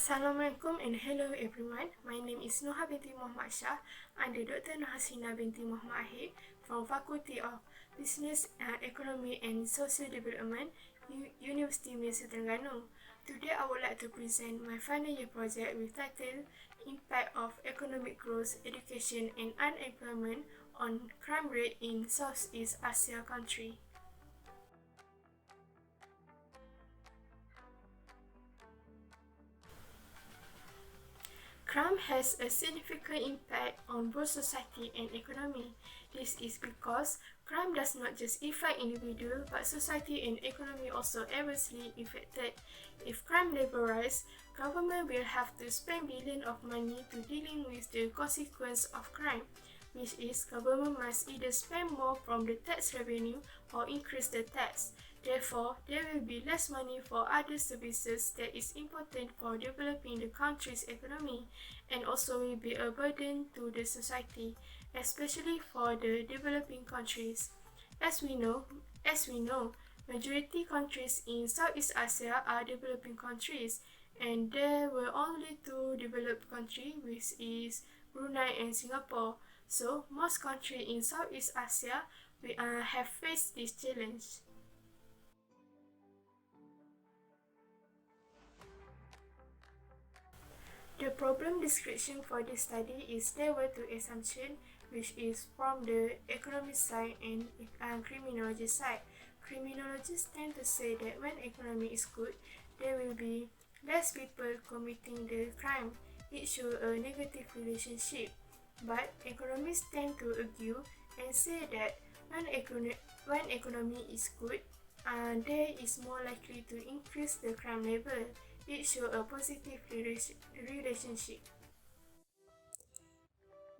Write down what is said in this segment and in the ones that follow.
Assalamualaikum and hello everyone. My name is Noha binti Muhammad Shah. I'm the Dr. Nohasina binti Muhammad Ahid from Faculty of Business, Economy and Social Development, University Malaysia Terengganu. Today I would like to present my final year project with title Impact of Economic Growth, Education and Unemployment on Crime Rate in Southeast Asia Country. Crime has a significant impact on both society and economy. This is because crime does not just affect individuals, but society and economy also adversely affected. If crime level rise, government will have to spend billions of money to dealing with the consequence of crime, which is government must either spend more from the tax revenue or increase the tax. Therefore, there will be less money for other services that is important for developing the country's economy and also will be a burden to the society, especially for the developing countries. As we know, majority countries in Southeast Asia are developing countries, and there were only two developed countries, which is Brunei and Singapore. So most countries in Southeast Asia have faced this challenge. The problem description for this study is there were two assumptions, which is from the economic side and criminology side. Criminologists tend to say that when economy is good, there will be less people committing the crime. It shows a negative relationship. But economists tend to argue and say that when economy is good, there is more likely to increase the crime level. It shows a positive relationship.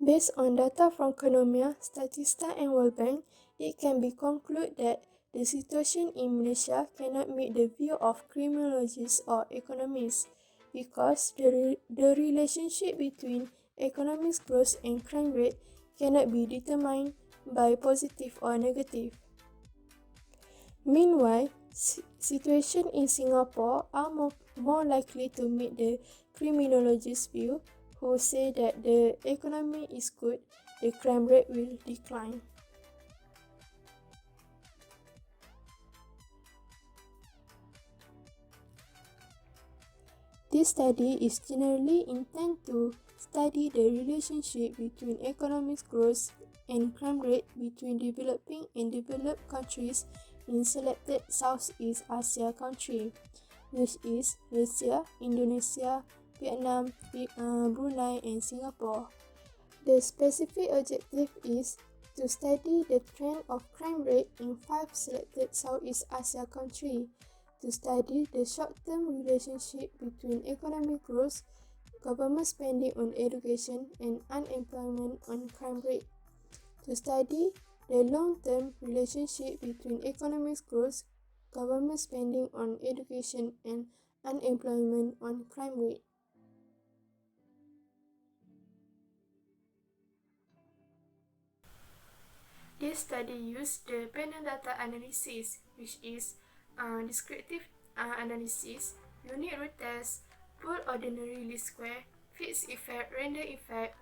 Based on data from Economia, Statista and World Bank, it can be concluded that the situation in Malaysia cannot meet the view of criminologists or economists because the relationship between economic growth and crime rate cannot be determined by positive or negative. Meanwhile, situations in Singapore are more likely to meet the criminologist's view, who say that the economy is good, the crime rate will decline. This study is generally intended to study the relationship between economic growth and crime rate between developing and developed countries in selected Southeast Asia countries, which is Malaysia, Indonesia, Vietnam, Brunei, and Singapore. The specific objective is to study the trend of crime rate in 5 selected Southeast Asia countries, to study the short-term relationship between economic growth, government spending on education, and unemployment on crime rate, to study the long-term relationship between economic growth, government spending on education, and unemployment on crime rate. This study used the panel data analysis, which is descriptive analysis, unit root test, pool ordinary least square, Fick's effect, random effect,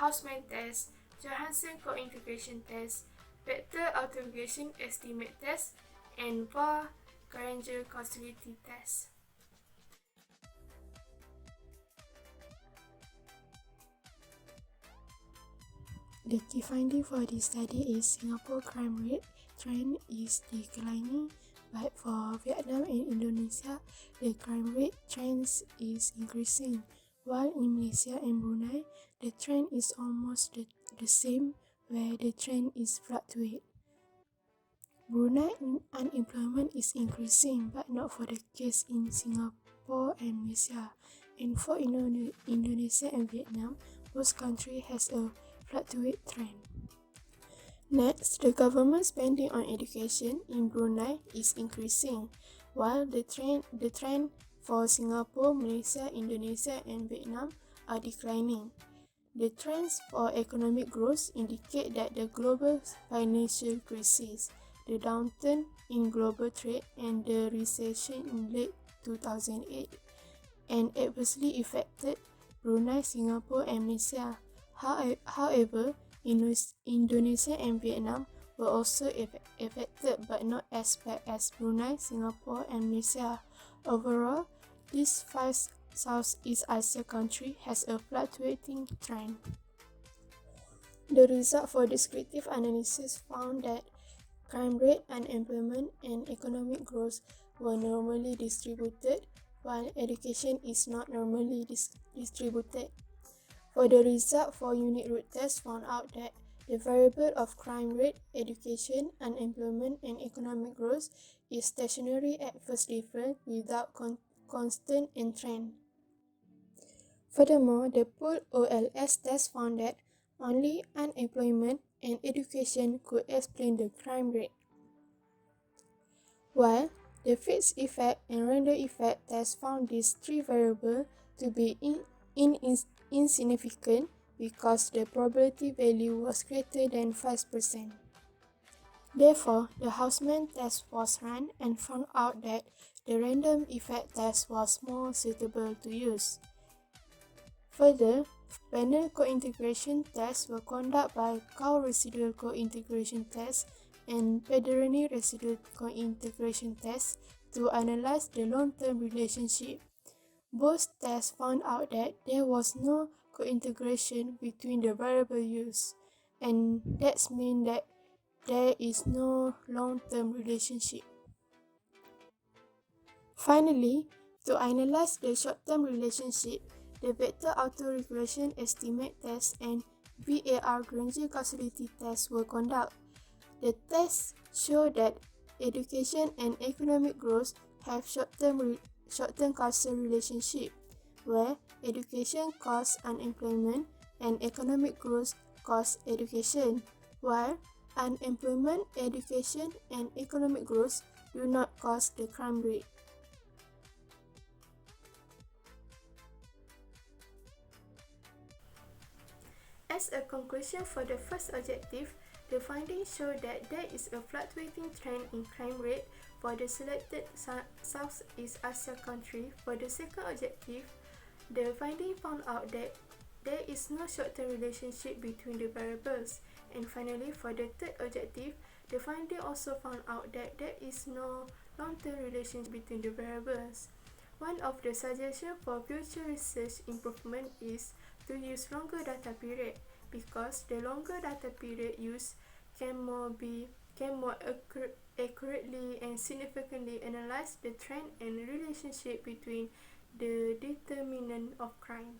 Hausman test, Johansen co-integration test, vector automation estimate test, and Var-Granger causality test. The key finding for this study is Singapore crime rate trend is declining, but for Vietnam and Indonesia, the crime rate trend is increasing, while in Malaysia and Brunei, the trend is almost the same, where the trend is fluctuate. Brunei unemployment is increasing, but not for the case in Singapore and Malaysia. And for Indonesia and Vietnam, both countries has a fluctuate trend. Next, the government spending on education in Brunei is increasing, while the trend for Singapore, Malaysia, Indonesia, and Vietnam are declining. The trends for economic growth indicate that the global financial crisis, the downturn in global trade, and the recession in late 2008 and adversely affected Brunei, Singapore, and Malaysia. However, Indonesia and Vietnam were also affected, but not as bad as Brunei, Singapore, and Malaysia. Overall, these 5 Southeast Asia countries has a fluctuating trend. The result for descriptive analysis found that crime rate, unemployment, and economic growth were normally distributed, while education is not normally distributed. For the result for unit root test found out that the variable of crime rate, education, unemployment, and economic growth is stationary at first difference without constant and trend. Furthermore, the pooled OLS test found that only unemployment and education could explain the crime rate, while the fixed effect and random effect test found these 3 variables to be insignificant because the probability value was greater than 5%. Therefore, the Houseman test was run and found out that the random effect test was more suitable to use. Further, panel co-integration tests were conducted by Cow residual co-integration test and Pederini residual co-integration test to analyze the long-term relationship. Both tests found out that there was no co-integration between the variable used, and that means that there is no long-term relationship. Finally, to analyze the short-term relationship, the vector autoregression estimate test and VAR Granger causality test were conducted. The tests show that education and economic growth have short-term causal relationship, where education causes unemployment and economic growth causes education, while unemployment, education, and economic growth do not cause the crime rate. As a conclusion for the first objective, the findings show that there is a fluctuating trend in crime rate for the selected Southeast Asia country. For the second objective, the finding found out that there is no short-term relationship between the variables. And finally, for the third objective, the finding also found out that there is no long-term relationship between the variables. One of the suggestions for future research improvement is to use longer data period, because the longer data period used can more accurately and significantly analyze the trend and relationship between the determinant of crime.